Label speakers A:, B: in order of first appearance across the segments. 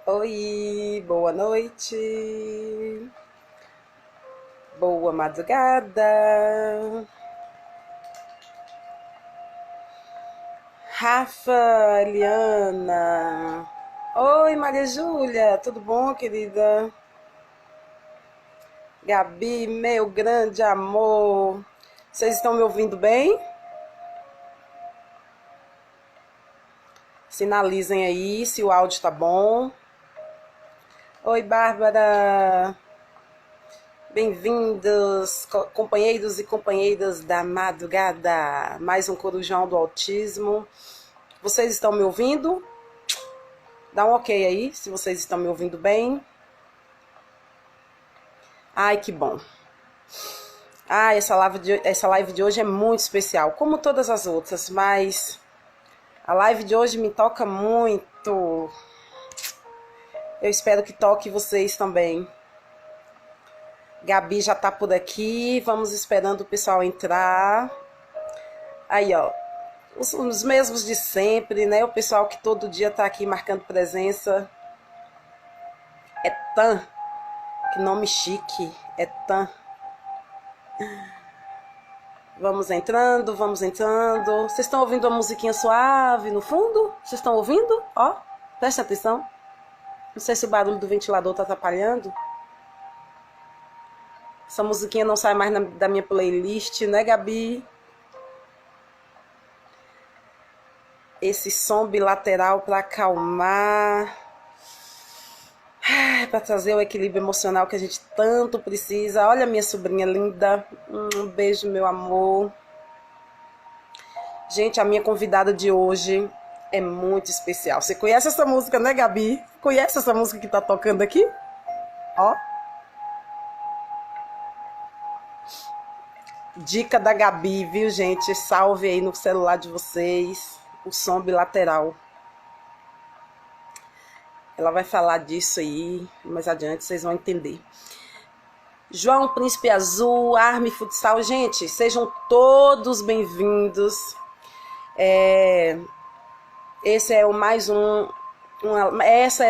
A: Oi, boa noite, boa madrugada. Rafa, Eliana. Oi, Maria Júlia, tudo bom, querida? Gabi, meu grande amor. Vocês estão me ouvindo bem? Sinalizem aí se o áudio tá bom. Oi, Bárbara. Bem-vindos, companheiros e companheiras da madrugada. Mais um Corujão do Autismo. Vocês estão me ouvindo? Dá um ok aí, se vocês estão me ouvindo bem. Ai, que bom. Essa live de hoje é muito especial, como todas as outras, mas a live de hoje me toca muito. Eu espero que toque vocês também. Gabi já tá por aqui, vamos esperando o pessoal entrar. Aí, ó, os mesmos de sempre, né? O pessoal que todo dia tá aqui marcando presença. É Tan, que nome chique, é Tan. Vamos entrando, vamos entrando. Vocês estão ouvindo uma musiquinha suave no fundo? Vocês estão ouvindo? Ó, presta atenção. Não sei se o barulho do ventilador tá atrapalhando. Essa musiquinha não sai mais da minha playlist, né, Gabi? Esse som bilateral para acalmar, para trazer o equilíbrio emocional que a gente tanto precisa. Olha minha sobrinha linda. Um beijo, meu amor. Gente, a minha convidada de hoje é muito especial. Você conhece essa música, né, Gabi? Conhece essa música que tá tocando aqui? Ó. Dica da Gabi, viu, gente? Salve aí no celular de vocês o som bilateral. Ela vai falar disso aí, mais adiante vocês vão entender. João Príncipe Azul, Arme Futsal, gente, sejam todos bem-vindos. Essa é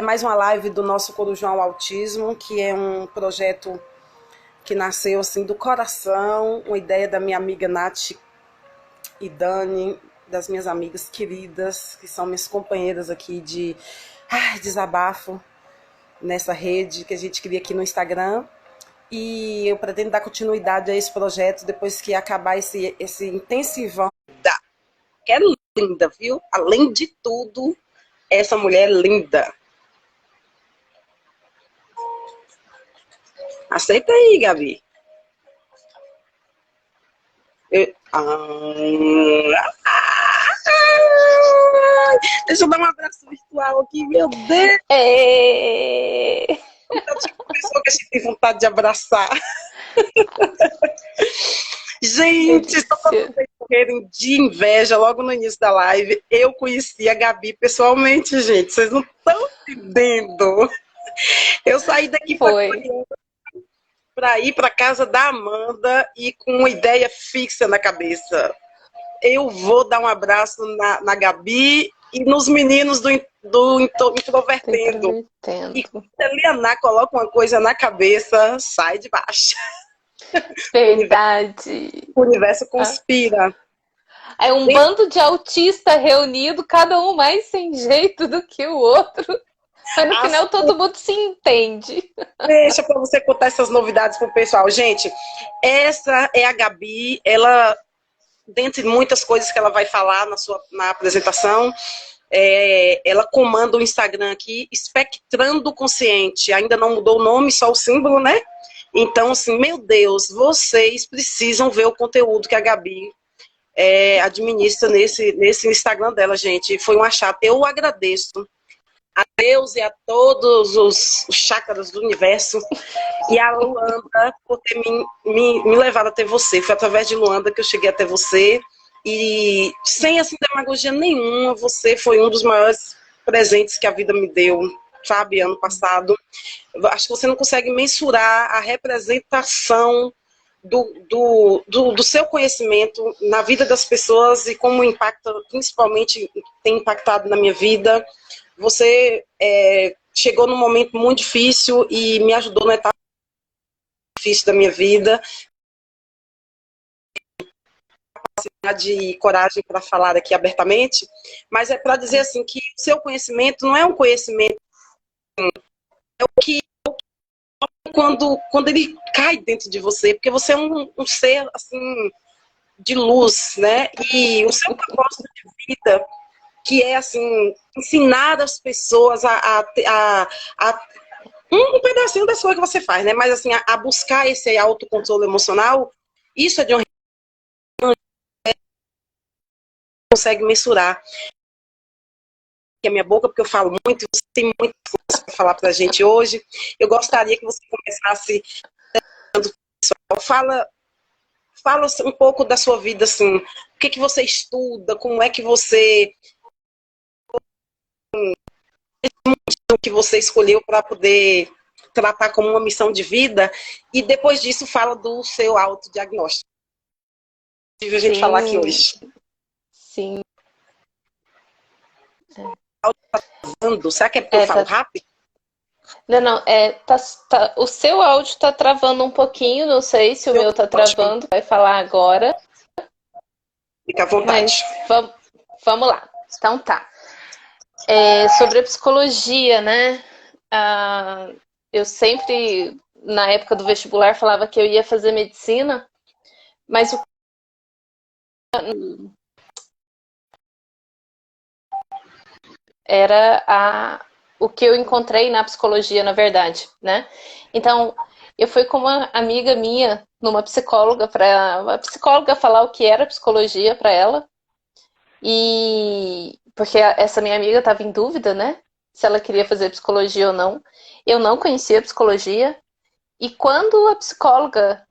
A: mais uma live do nosso Corujão Autismo, que é um projeto que nasceu assim do coração, uma ideia da minha amiga Nath e Dani, das minhas amigas queridas, que são minhas companheiras aqui de desabafo nessa rede que a gente cria aqui no Instagram. E eu pretendo dar continuidade a esse projeto depois que acabar esse intensivão. Que é linda, viu? Além de tudo, essa mulher é linda. Aceita aí, Gabi. Deixa eu dar um abraço virtual aqui, meu Deus. Tipo pessoa que a gente tem vontade de abraçar. Gente, estou morrendo de inveja logo no início da live. Eu conheci a Gabi pessoalmente, gente. Vocês não estão entendendo. Eu saí daqui para ir para casa da Amanda e com uma ideia fixa na cabeça. Eu vou dar um abraço na Gabi e nos meninos do Introvertendo. E quando a Eliana coloca uma coisa na cabeça, sai de baixo.
B: Verdade.
A: O universo conspira.
B: É um bando de autista reunido, cada um mais sem jeito do que o outro. Mas no final todo mundo se entende.
A: Deixa para você contar essas novidades pro pessoal. Gente, essa é a Gabi. Ela, dentre muitas coisas que ela vai falar na apresentação, ela comanda o Instagram aqui, Espectrando Consciente. Ainda não mudou o nome, só o símbolo, né? Então, assim, meu Deus, vocês precisam ver o conteúdo que a Gabi administra nesse Instagram dela, gente. Foi um achado. Eu agradeço a Deus e a todos os chakras do universo e a Luanda por ter me levado até você. Foi através de Luanda que eu cheguei até você e sem assim, demagogia nenhuma, você foi um dos maiores presentes que a vida me deu, sabe, ano passado. Acho que você não consegue mensurar a representação do seu conhecimento na vida das pessoas e como impacta, principalmente tem impactado na minha vida. Você chegou num momento muito difícil e me ajudou na etapa difícil da minha vida, de coragem para falar aqui abertamente, mas é para dizer assim que o seu conhecimento não é um conhecimento, é o que quando ele cai dentro de você, porque você é um ser assim de luz, né? E o seu propósito de vida, que é assim ensinar as pessoas a um pedacinho da sua que você faz, né? Mas assim a buscar esse autocontrole emocional, isso é de um consegue mensurar a minha boca, porque eu falo muito, você tem muita coisa para falar para a gente hoje. Eu gostaria que você começasse fala um pouco da sua vida, assim, o que você estuda, como é que você escolheu para poder tratar como uma missão de vida, e depois disso fala do seu autodiagnóstico. Que a gente falar aqui hoje.
B: Sim.
A: Será que é porque eu falo rápido?
B: Não, o seu áudio está travando um pouquinho, não sei se o meu está travando, vai falar agora.
A: Fica à vontade.
B: Mas vamos lá. Então tá. Sobre a psicologia, né? Eu sempre, na época do vestibular, falava que eu ia fazer medicina, mas era o que eu encontrei na psicologia, na verdade, né? Então, eu fui com uma amiga minha, numa psicóloga, para uma psicóloga falar o que era psicologia para ela. E porque essa minha amiga estava em dúvida, né? Se ela queria fazer psicologia ou não. Eu não conhecia psicologia. E quando a psicóloga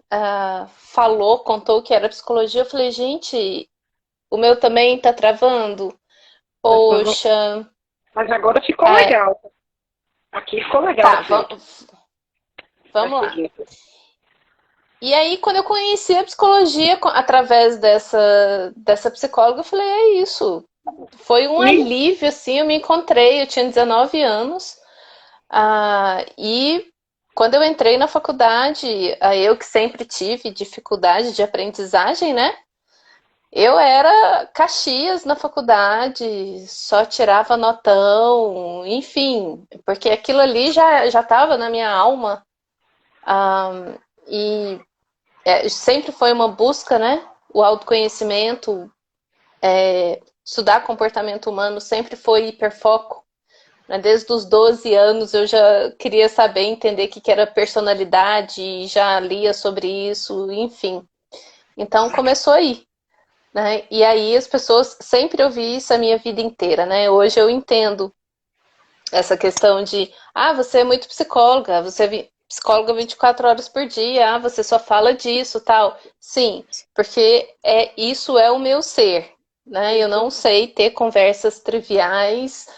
B: contou que era psicologia, eu falei, gente, o meu também tá travando. Poxa.
A: Mas agora ficou legal. Aqui ficou legal.
B: Tá, vamos lá. E aí, quando eu conheci a psicologia através dessa psicóloga, eu falei, é isso. Foi um alívio, assim, eu me encontrei, eu tinha 19 anos. E quando eu entrei na faculdade, eu que sempre tive dificuldade de aprendizagem, né? Eu era Caxias na faculdade, só tirava notão, enfim, porque aquilo ali já estava na minha alma. E sempre foi uma busca, né? O autoconhecimento, estudar comportamento humano sempre foi hiperfoco. Né? Desde os 12 anos eu já queria saber, entender o que era personalidade, já lia sobre isso, enfim. Então começou aí. Né? E aí as pessoas sempre ouvi isso a minha vida inteira, né? Hoje eu entendo essa questão de você é muito psicóloga, você é psicóloga 24 horas por dia, você só fala disso, tal. Sim, porque isso é o meu ser, né? Eu não sei ter conversas triviais,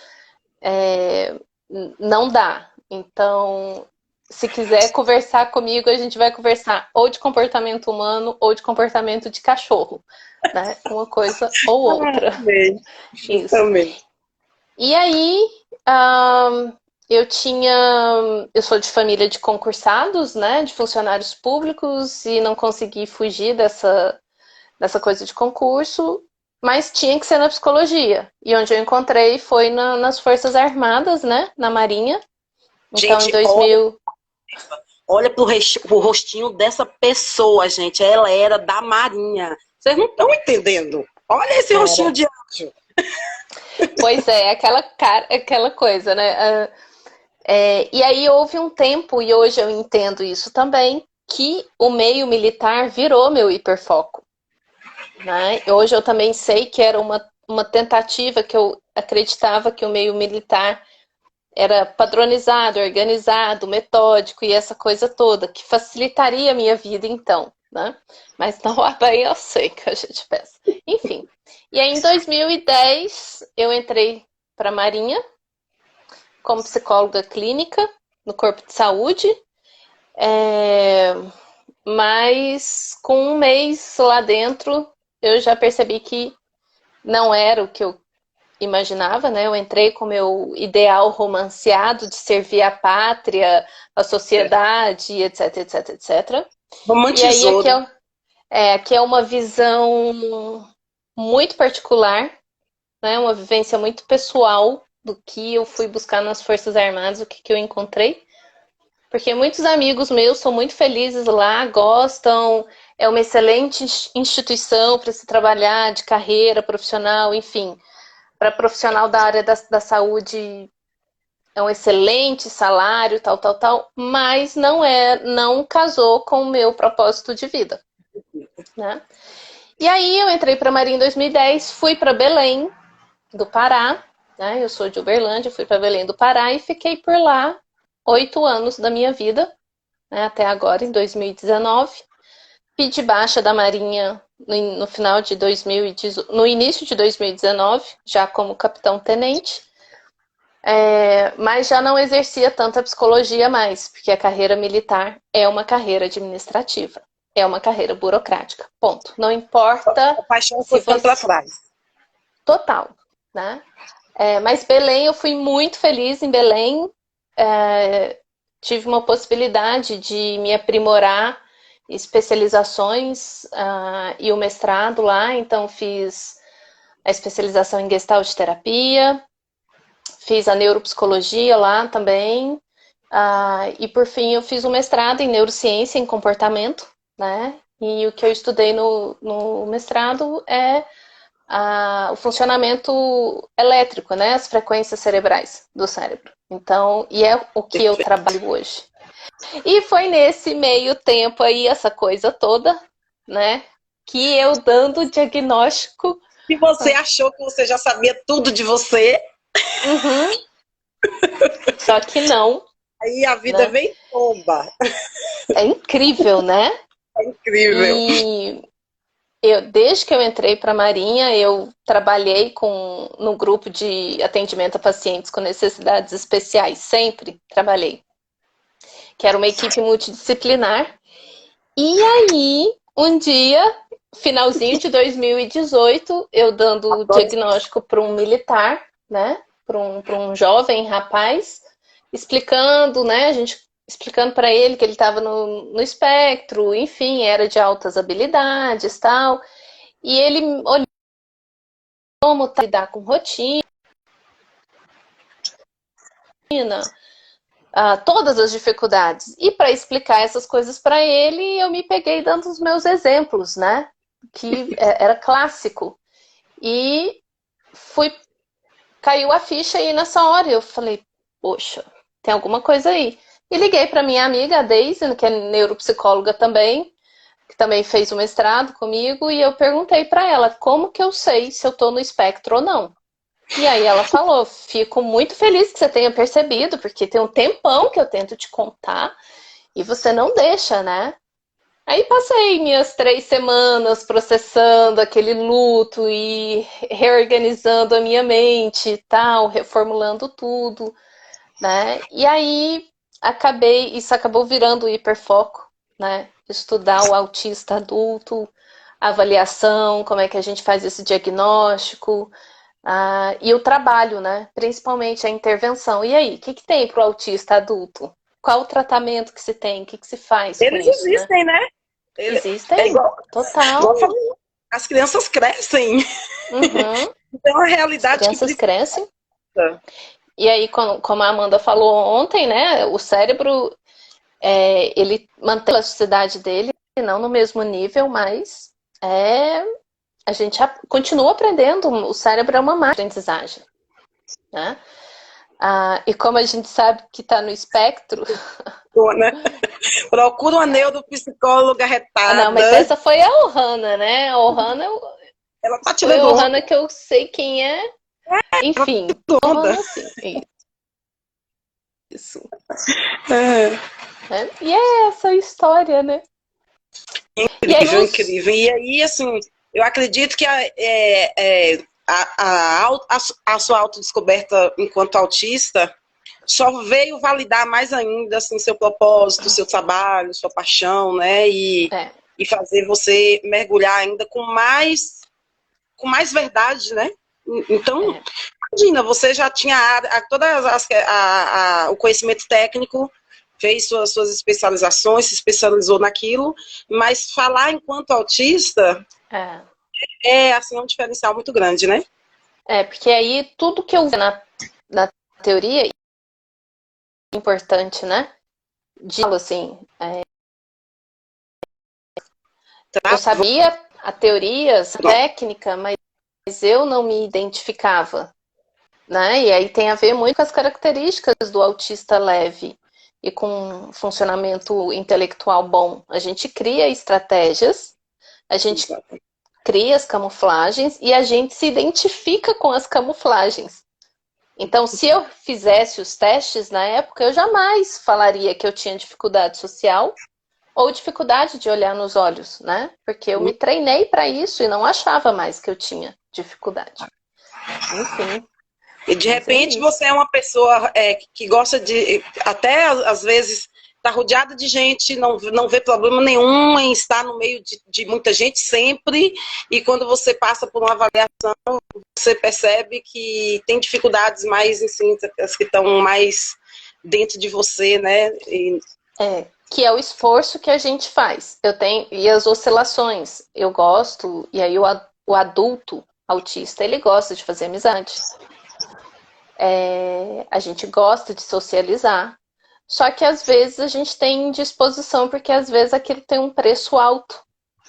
B: não dá. Então, se quiser conversar comigo, a gente vai conversar ou de comportamento humano ou de comportamento de cachorro, né? Uma coisa ou outra.
A: Isso. Também.
B: E aí, eu sou de família de concursados, né? De funcionários públicos e não consegui fugir dessa coisa de concurso, mas tinha que ser na psicologia. E onde eu encontrei foi nas Forças Armadas, né? Na Marinha. Então,
A: gente,
B: em 2000...
A: Olha pro rostinho dessa pessoa, gente. Ela era da Marinha. Vocês não estão entendendo. Olha esse rostinho de anjo.
B: Pois é, aquela coisa, né? E aí houve um tempo, e hoje eu entendo isso também, que o meio militar virou meu hiperfoco. Né? Hoje eu também sei que era uma tentativa que eu acreditava que o meio militar era padronizado, organizado, metódico e essa coisa toda, que facilitaria a minha vida então, né? Mas não é bem eu sei que a gente pensa. Enfim, e aí em 2010 eu entrei para a Marinha como psicóloga clínica no Corpo de Saúde, mas com um mês lá dentro eu já percebi que não era o que eu imaginava, né? Eu entrei com o meu ideal romanceado de servir a pátria, a sociedade, etc, etc, etc. E aí
A: Romantizou, né?
B: aqui é uma visão muito particular, né? Uma vivência muito pessoal do que eu fui buscar nas Forças Armadas, o que eu encontrei. Porque muitos amigos meus são muito felizes lá, gostam, é uma excelente instituição para se trabalhar de carreira profissional, enfim. Para profissional da área da saúde é um excelente salário, tal, tal, tal, mas não casou com o meu propósito de vida, né? E aí eu entrei para a Marinha em 2010, fui para Belém do Pará, né? Eu sou de Uberlândia, fui para Belém do Pará e fiquei por lá 8 anos da minha vida, né? Até agora, em 2019. Pedi baixa da Marinha no final de 2018, no início de 2019, já como capitão-tenente. Mas já não exercia tanta psicologia mais, porque a carreira militar é uma carreira administrativa, é uma carreira burocrática, ponto. Não importa
A: A paixão foi
B: se
A: ficando para
B: você...
A: trás.
B: Total, né? Mas Belém, eu fui muito feliz em Belém, tive uma possibilidade de me aprimorar, especializações e o mestrado lá, então fiz a especialização em Gestalt terapia, fiz a neuropsicologia lá também, e por fim eu fiz um mestrado em neurociência em comportamento, né? E o que eu estudei no mestrado é o funcionamento elétrico, né? As frequências cerebrais do cérebro. Então, e é o que eu trabalho hoje. E foi nesse meio tempo aí, essa coisa toda, né? Que eu dando o diagnóstico.
A: Se você achou que você já sabia tudo de você,
B: Só que não.
A: aí a vida
B: Né?
A: vem tomba.
B: É incrível, né?
A: É incrível.
B: E desde que eu entrei para a Marinha, eu trabalhei no grupo de atendimento a pacientes com necessidades especiais, sempre trabalhei. Que era uma equipe multidisciplinar. E aí, um dia, finalzinho de 2018, eu dando o diagnóstico para um militar, né? Para um jovem rapaz, explicando, né? A gente explicando para ele que ele estava no espectro, enfim, era de altas habilidades, tal. E ele olhou como lidar com rotina, todas as dificuldades. E para explicar essas coisas para ele, eu me peguei dando os meus exemplos, né? Que era clássico. E caiu a ficha aí nessa hora. Eu falei, poxa, tem alguma coisa aí. E liguei para minha amiga, a Daisy, que é neuropsicóloga também, que também fez o mestrado comigo, e eu perguntei para ela como que eu sei se eu estou no espectro ou não. E aí ela falou, fico muito feliz que você tenha percebido, porque tem um tempão que eu tento te contar e você não deixa, né? Aí passei minhas 3 semanas processando aquele luto e reorganizando a minha mente e tal, reformulando tudo, né? E aí isso acabou virando o hiperfoco, né? Estudar o autista adulto, a avaliação, como é que a gente faz esse diagnóstico, e o trabalho, né? Principalmente a intervenção. E aí, o que tem para o autista adulto? Qual o tratamento que se tem? O que se faz com
A: Eles
B: isso, né?
A: existem, né?
B: Existem,
A: É igual,
B: total.
A: as crianças crescem.
B: Uhum.
A: Então, é uma
B: As
A: realidade que
B: crianças
A: precisa.
B: crescem. E aí, como a Amanda falou ontem, né? O cérebro, ele mantém a elasticidade dele, não no mesmo nível, mas a gente continua aprendendo. O cérebro é uma máquina de aprendizagem, né? E como a gente sabe que está no espectro...
A: Né? Procura uma neuropsicóloga
B: não, mas
A: retada.
B: essa foi a Ohana, né? A Ohana
A: Ela tá
B: foi a
A: tirando
B: Ohana
A: onda.
B: que eu sei quem é. Enfim,
A: Onda.
B: Ohana sim. Isso.
A: É.
B: E é essa a história, né?
A: Incrível, incrível. E aí, assim, eu acredito que a sua autodescoberta enquanto autista só veio validar mais ainda assim, seu propósito, seu trabalho, sua paixão, né? E fazer você mergulhar ainda com mais verdade, né? Então,
B: É.
A: imagina, você já tinha o conhecimento técnico, fez suas especializações, se especializou naquilo, mas falar enquanto autista
B: É.
A: é assim um diferencial muito grande, né?
B: Porque aí tudo que eu vi na teoria é importante, né? De assim, eu
A: Travou.
B: sabia a teoria, a técnica, mas eu não me identificava, né? E aí tem a ver muito com as características do autista leve e com funcionamento intelectual bom. A gente cria estratégias, a gente cria as camuflagens e a gente se identifica com as camuflagens. Então, se eu fizesse os testes na época, eu jamais falaria que eu tinha dificuldade social ou dificuldade de olhar nos olhos, né? Porque eu me treinei para isso e não achava mais que eu tinha dificuldade. Enfim.
A: E de repente você é uma pessoa que gosta de, até às vezes, estar rodeada de gente, não vê problema nenhum em estar no meio de muita gente sempre, e quando você passa por uma avaliação, você percebe que tem dificuldades mais, assim, as que estão mais dentro de você, né?
B: Que é o esforço que a gente faz. E as oscilações. Eu gosto, e aí o adulto autista, ele gosta de fazer amizade. A gente gosta de socializar. Só que às vezes a gente tem indisposição, porque às vezes aquilo tem um preço alto,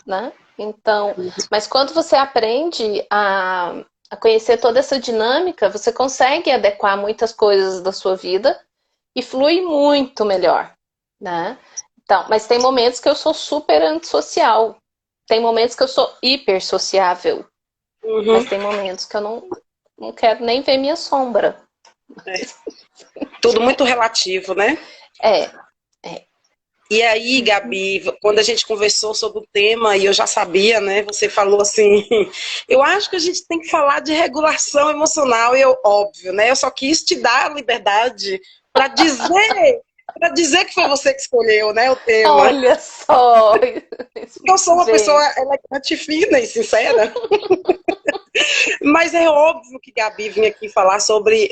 B: né? Então, mas quando você aprende a conhecer toda essa dinâmica, você consegue adequar muitas coisas da sua vida e flui muito melhor, né? Então, mas tem momentos que eu sou super antissocial, tem momentos que eu sou hiper sociável, mas tem momentos que eu não quero nem ver minha sombra.
A: Tudo muito relativo, né?
B: É.
A: E aí, Gabi, quando a gente conversou sobre o tema, e eu já sabia, né? Você falou assim, eu acho que a gente tem que falar de regulação emocional, e óbvio, né? Eu só quis te dar a liberdade para dizer que foi você que escolheu, né, o tema.
B: Olha só!
A: Porque eu sou uma pessoa elegante, fina e sincera. Mas é óbvio que Gabi vinha aqui falar sobre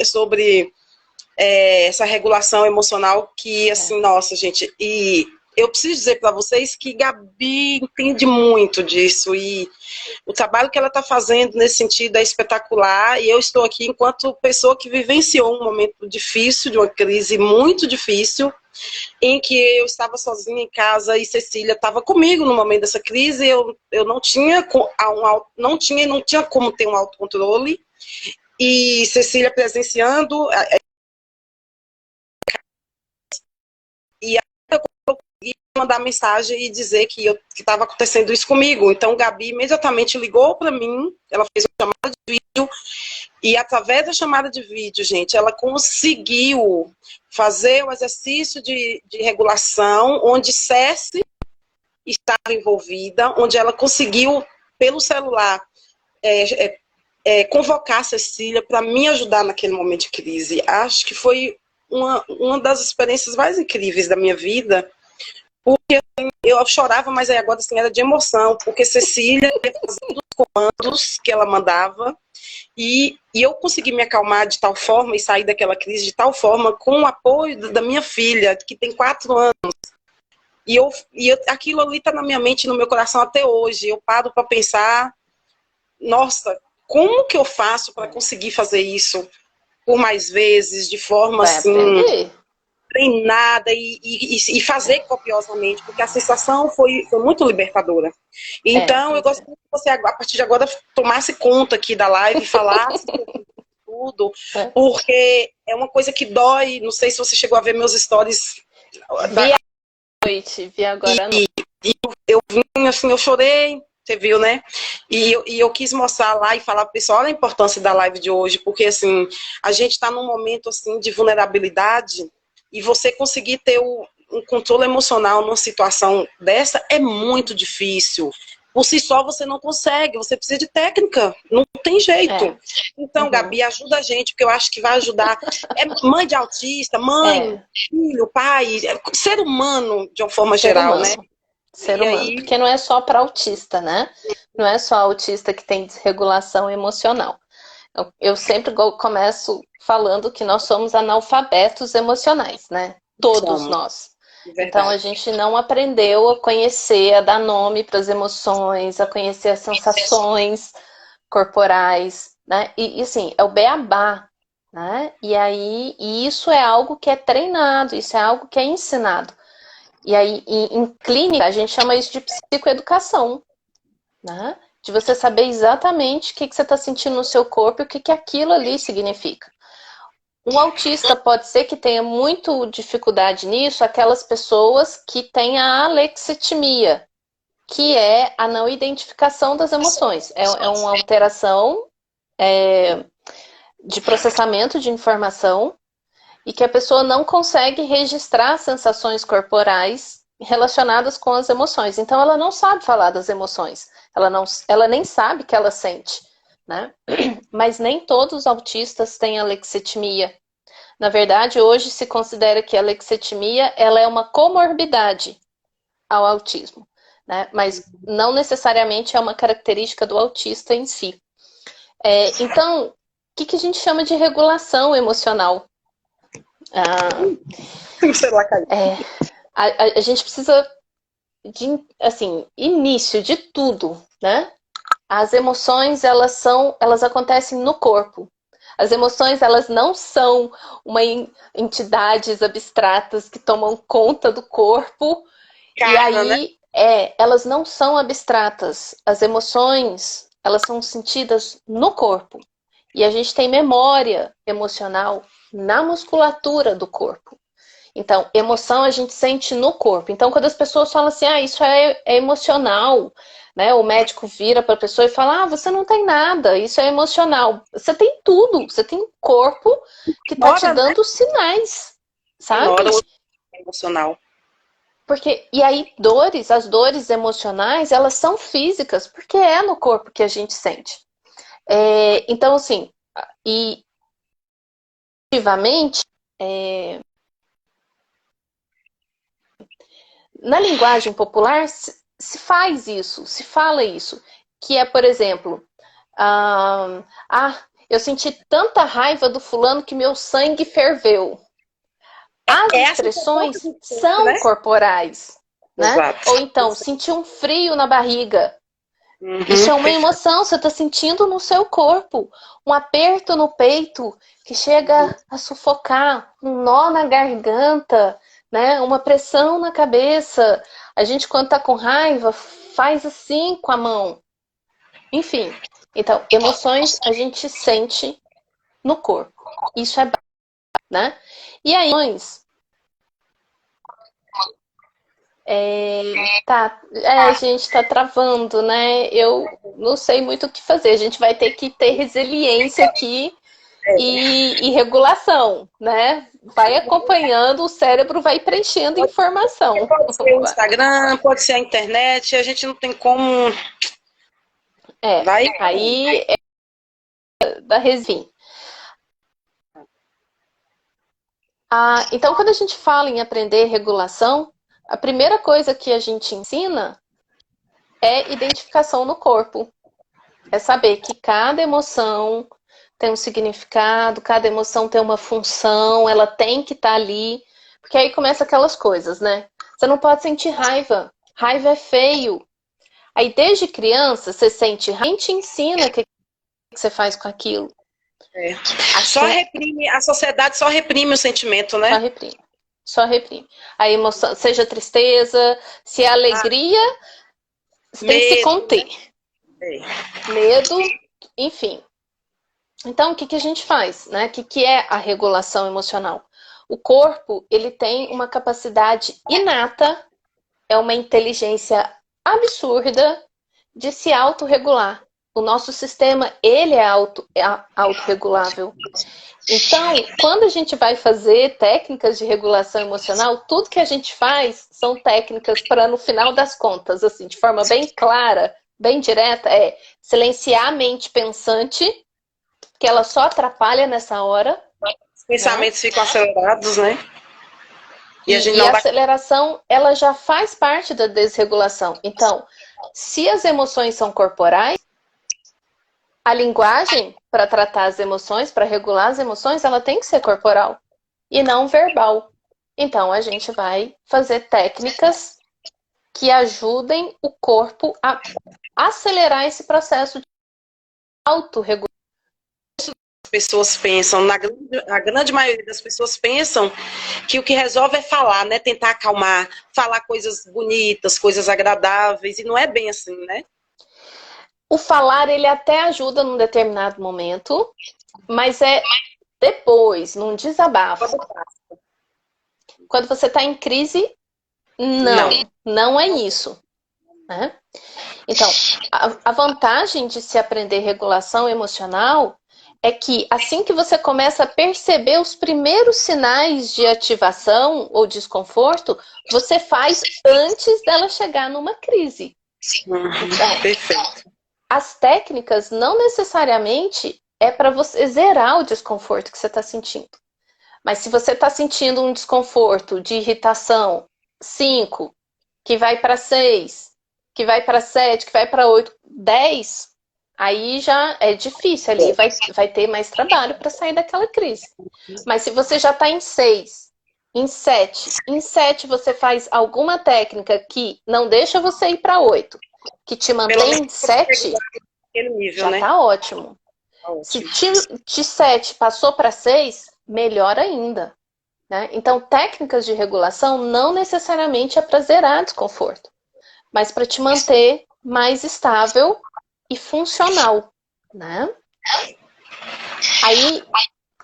A: essa regulação emocional que, assim, nossa, gente, e eu preciso dizer para vocês que Gabi entende muito disso e o trabalho que ela está fazendo nesse sentido é espetacular e eu estou aqui enquanto pessoa que vivenciou um momento difícil, de uma crise muito difícil, em que eu estava sozinha em casa e Cecília estava comigo no momento dessa crise, eu não tinha como ter um autocontrole e Cecília presenciando e mandar mensagem e dizer que estava acontecendo isso comigo. Então, Gabi imediatamente ligou para mim, ela fez uma chamada de vídeo, e através da chamada de vídeo, gente, ela conseguiu fazer o exercício de regulação, onde Ceci estava envolvida, onde ela conseguiu, pelo celular, convocar a Cecília para me ajudar naquele momento de crise. Acho que foi uma das experiências mais incríveis da minha vida, porque assim, eu chorava, mas aí agora assim, era de emoção, porque Cecília ia fazendo os comandos que ela mandava e eu consegui me acalmar de tal forma e sair daquela crise de tal forma com o apoio da minha filha, que tem 4 anos. Aquilo ali está na minha mente, no meu coração até hoje. Eu paro para pensar, nossa, como que eu faço para conseguir fazer isso por mais vezes, de forma
B: Vai
A: assim...
B: aprender.
A: treinada e fazer copiosamente, porque a sensação foi muito libertadora. Então, eu gostaria que você, a partir de agora, tomasse conta aqui da live e falasse tudo, porque é uma coisa que dói. Não sei se você chegou a ver meus stories.
B: Vi à noite, vi agora não.
A: Eu vim assim, eu chorei. Você viu, né? E eu quis mostrar lá e falar pro pessoal, olha a importância da live de hoje, porque assim, a gente está num momento assim de vulnerabilidade e você conseguir ter um controle emocional numa situação dessa é muito difícil. Por si só você não consegue, você precisa de técnica, não tem jeito. Então, Gabi, ajuda a gente, porque eu acho que vai ajudar. É mãe de autista, mãe, filho, pai, ser humano de uma forma geral, né?
B: Ser humano, porque não é só para autista, né? Não é só autista que tem desregulação emocional. Eu sempre começo falando que nós somos analfabetos emocionais, né? Todos
A: Somos,
B: nós. Então, a
A: verdade.
B: gente não aprendeu a conhecer, a dar nome para as emoções, a conhecer as sensações corporais, né? E assim, é o beabá, né? E isso é algo que é treinado, isso é algo que é ensinado. E aí, em clínica, a gente chama isso de psicoeducação, né? De você saber exatamente o que você está sentindo no seu corpo e o que aquilo ali significa. Um autista pode ser que tenha muito dificuldade nisso, aquelas pessoas que têm a alexitimia, que é a não identificação das emoções. É uma alteração de processamento de informação e que a pessoa não consegue registrar sensações corporais relacionadas com as emoções. Então, ela não sabe falar das emoções. Ela nem sabe que ela sente, né? Mas nem todos os autistas têm alexitimia. Na verdade, hoje se considera que a alexitimia ela é uma comorbidade ao autismo, né? Mas não necessariamente é uma característica do autista em si. Então, o que a gente chama de regulação emocional?
A: Sei lá, caiu.
B: A gente precisa de, assim, início de tudo, né? As emoções, elas acontecem no corpo. As emoções, elas não são entidades abstratas que tomam conta do corpo.
A: Carna, né?
B: Elas não são abstratas. As emoções, elas são sentidas no corpo. E a gente tem memória emocional na musculatura do corpo. Então, emoção a gente sente no corpo. Então, quando as pessoas falam assim, isso é emocional, né? O médico vira para a pessoa e fala, você não tem nada, isso é emocional. Você tem tudo, você tem um corpo que está te dando sinais, sabe?
A: Ignora o emocional.
B: E aí, as dores emocionais, elas são físicas, porque é no corpo que a gente sente. Então, assim, e ativamente, na linguagem popular se faz isso, se fala isso, que é, por exemplo, eu senti tanta raiva do fulano que meu sangue ferveu. As expressões são
A: né?
B: corporais, né?
A: Exato.
B: Ou então, senti um frio na barriga. Isso é uma emoção, você está sentindo no seu corpo. Um aperto no peito que chega a sufocar, um nó na garganta, né? Uma pressão na cabeça. A gente, quando está com raiva, faz assim com a mão. Enfim, então, emoções a gente sente no corpo. Isso é, né? E aí, a gente tá travando, né? Eu não sei muito o que fazer. A gente vai ter que ter resiliência aqui e regulação, né? Vai acompanhando, o cérebro vai preenchendo informação.
A: Pode ser o Instagram, pode ser a internet, a gente não tem como.
B: Aí da resiliência. Então, quando a gente fala em aprender regulação, a primeira coisa que a gente ensina é identificação no corpo. É saber que cada emoção tem um significado, cada emoção tem uma função, ela tem que estar ali. Porque aí começa aquelas coisas, né? Você não pode sentir raiva. Raiva é feio. Aí desde criança você sente raiva, a gente ensina o que você faz com aquilo.
A: A sociedade só reprime o sentimento, né?
B: Só reprime. A emoção, seja tristeza, se é alegria, você tem que se conter. Medo, enfim. Então, o que a gente faz, né? O que é a regulação emocional? O corpo, ele tem uma capacidade inata, é uma inteligência absurda de se autorregular. O nosso sistema, ele é autorregulável. Então, quando a gente vai fazer técnicas de regulação emocional, tudo que a gente faz são técnicas para, no final das contas, assim, de forma bem clara, bem direta, silenciar a mente pensante, que ela só atrapalha nessa hora.
A: Os pensamentos ficam acelerados, né?
B: E a aceleração, ela já faz parte da desregulação. Então, se as emoções são corporais, a linguagem para tratar as emoções, para regular as emoções, ela tem que ser corporal e não verbal. Então, a gente vai fazer técnicas que ajudem o corpo a acelerar esse processo de autorregulação.
A: As pessoas pensam, a grande maioria das pessoas pensam que o que resolve é falar, né? Tentar acalmar, falar coisas bonitas, coisas agradáveis, e não é bem assim, né?
B: O falar, ele até ajuda num determinado momento, mas é depois, num desabafo. Quando você está em crise, não é isso. Né? Então, a vantagem de se aprender regulação emocional é que assim que você começa a perceber os primeiros sinais de ativação ou desconforto, você faz antes dela chegar numa crise. Então,
A: perfeito.
B: as técnicas não necessariamente é para você zerar o desconforto que você está sentindo. Mas se você está sentindo um desconforto de irritação 5, que vai para 6, que vai para 7, que vai para 8, 10, aí já é difícil ali, vai ter mais trabalho para sair daquela crise. Mas se você já está em 6, em 7 você faz alguma técnica que não deixa você ir para 8, que te mantém em 7,
A: nível,
B: já está ótimo. Se de 7 passou para 6, melhor ainda. Né? Então, técnicas de regulação não necessariamente é para zerar desconforto, mas para te manter mais estável e funcional. Né? Aí,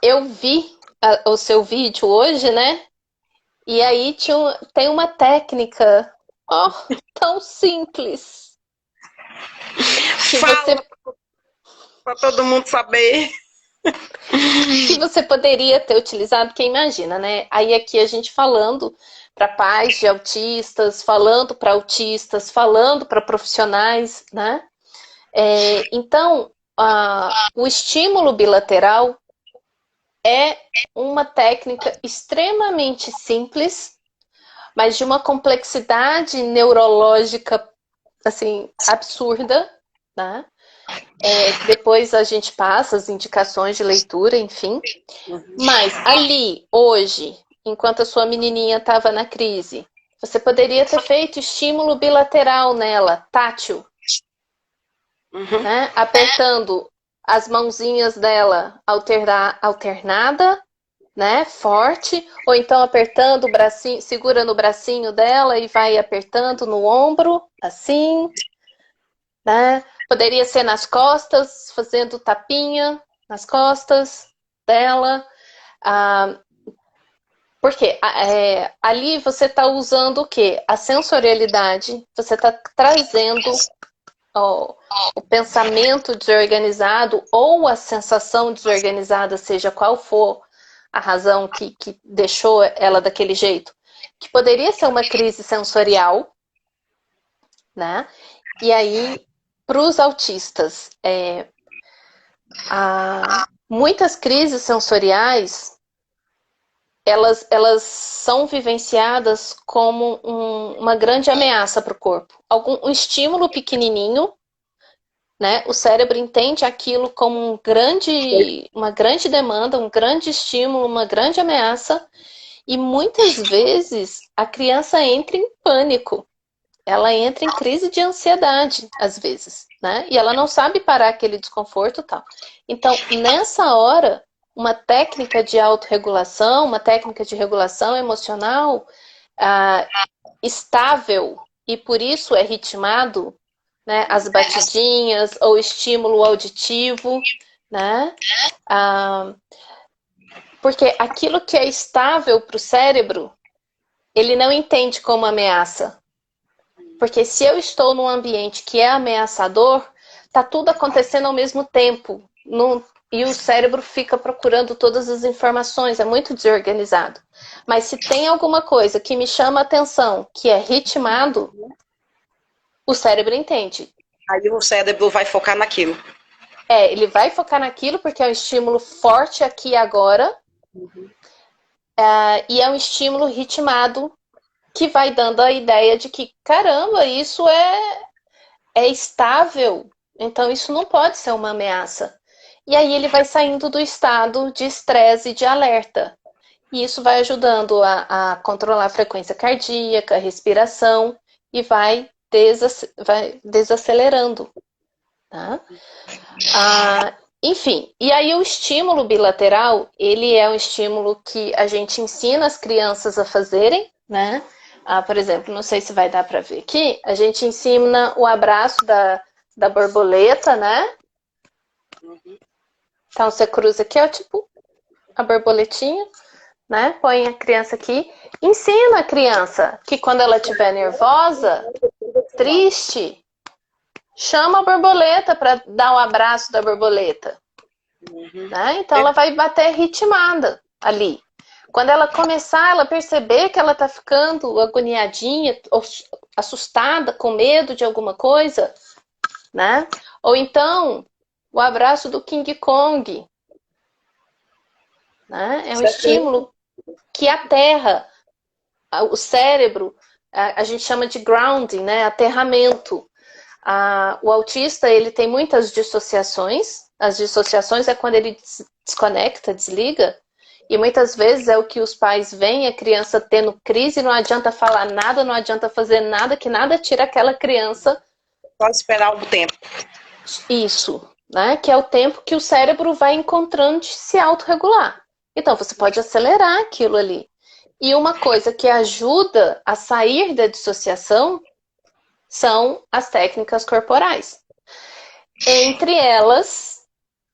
B: eu vi o seu vídeo hoje, né? E aí tem uma técnica tão simples. Que
A: fala para todo mundo saber.
B: Que você poderia ter utilizado, porque imagina, né? Aí aqui a gente falando para pais de autistas, falando para autistas, falando para profissionais, né? Então, o estímulo bilateral é uma técnica extremamente simples, mas de uma complexidade neurológica, assim, absurda, né? Depois a gente passa as indicações de leitura, enfim. Mas ali, hoje, enquanto a sua menininha estava na crise, você poderia ter feito estímulo bilateral nela, tátil. Né? Apertando as mãozinhas dela alternada, né? Forte. Ou então apertando o bracinho, segura no bracinho dela e vai apertando no ombro, assim. Né? Poderia ser nas costas, fazendo tapinha nas costas dela. Porque ali você está usando o quê? A sensorialidade, você está trazendo o pensamento desorganizado ou a sensação desorganizada, seja qual for a razão que deixou ela daquele jeito, que poderia ser uma crise sensorial, né? E aí, para os autistas, muitas crises sensoriais, elas são vivenciadas como uma grande ameaça para o corpo. Um estímulo pequenininho, né? O cérebro entende aquilo como uma grande demanda, um grande estímulo, uma grande ameaça, e muitas vezes a criança entra em pânico. Ela entra em crise de ansiedade, às vezes, né? E ela não sabe parar aquele desconforto e tal. Então, nessa hora, uma técnica de autorregulação, uma técnica de regulação emocional estável, e por isso é ritmado, né? As batidinhas ou estímulo auditivo, né? Porque aquilo que é estável para o cérebro, ele não entende como ameaça. Porque se eu estou num ambiente que é ameaçador, tá tudo acontecendo ao mesmo tempo. E o cérebro fica procurando todas as informações, é muito desorganizado. Mas se tem alguma coisa que me chama a atenção, que é ritmado, o cérebro entende.
A: Aí o cérebro vai focar naquilo.
B: Ele vai focar naquilo porque é um estímulo forte aqui e agora. E é um estímulo ritmado que vai dando a ideia de que, caramba, isso é estável Então isso não pode ser uma ameaça. E aí ele vai saindo do estado de estresse e de alerta. E isso vai ajudando a controlar a frequência cardíaca, a respiração e vai desacelerando. Tá? Enfim, e aí o estímulo bilateral, ele é um estímulo que a gente ensina as crianças a fazerem, né? Por exemplo, não sei se vai dar para ver aqui, a gente ensina o abraço da borboleta, né? Então você cruza aqui, ó, tipo a borboletinha, né? Põe a criança aqui, ensina a criança que quando ela estiver nervosa, triste, chama a borboleta para dar um abraço da borboleta. Né? Então ela vai bater ritmada ali. Quando ela começar, ela perceber que ela tá ficando agoniadinha, assustada, com medo de alguma coisa, né? Ou então, o abraço do King Kong. Né? É um estímulo que aterra o cérebro, a gente chama de grounding, né? Aterramento. O autista, ele tem muitas dissociações. As dissociações é quando ele desconecta, desliga. E muitas vezes é o que os pais veem, a criança tendo crise, não adianta falar nada, não adianta fazer nada, que nada tira aquela criança.
A: Só esperar algum tempo.
B: Isso, né? Que é o tempo que o cérebro vai encontrando de se autorregular. Então você pode acelerar aquilo ali. E uma coisa que ajuda a sair da dissociação são as técnicas corporais. Entre elas,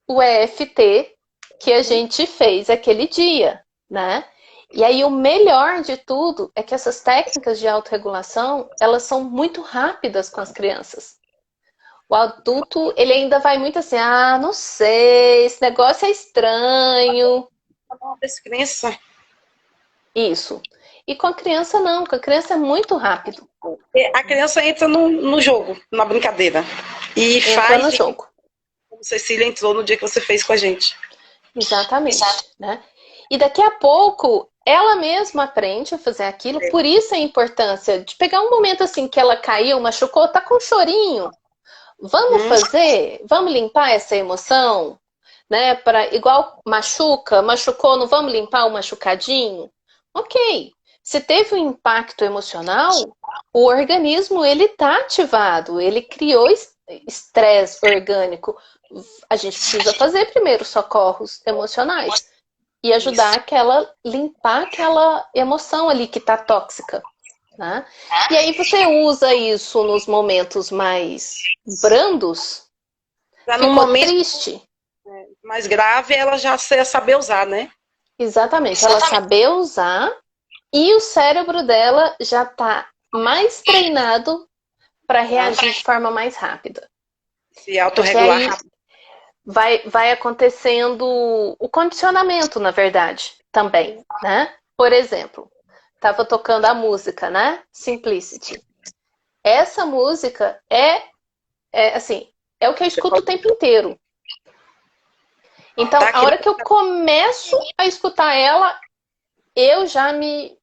B: o EFT, que a gente fez aquele dia, né? E aí o melhor de tudo é que essas técnicas de autorregulação, elas são muito rápidas com as crianças. O adulto, ele ainda vai muito assim, não sei, esse negócio é estranho.
A: Uma descrença.
B: Isso. E com a criança não, com a criança é muito rápido.
A: A criança entra no jogo, na brincadeira. E
B: entra
A: faz
B: no jogo.
A: Como Cecília entrou no dia que você fez com a gente.
B: Exatamente. Né? E daqui a pouco, ela mesma aprende a fazer aquilo. Por isso a importância de pegar um momento assim que ela caiu, machucou, tá com um chorinho. Vamos fazer? Vamos limpar essa emoção? Né? Igual machucou, não vamos limpar o machucadinho? Ok. Se teve um impacto emocional, o organismo ele está ativado, ele criou estresse orgânico. A gente precisa fazer primeiro socorros emocionais e ajudar limpar aquela emoção ali que está tóxica. Né? E aí você usa isso nos momentos mais brandos,
A: no momento
B: triste.
A: mais grave, ela já saber usar, né?
B: Exatamente, ela saber usar e o cérebro dela já está mais treinado para reagir de forma mais rápida.
A: Se autorregular rápido.
B: Vai acontecendo o condicionamento, na verdade, também, né? Por exemplo, estava tocando a música, né? Simplicity. Essa música é o que eu escuto o tempo inteiro. Então, a hora que eu começo a escutar ela, eu já me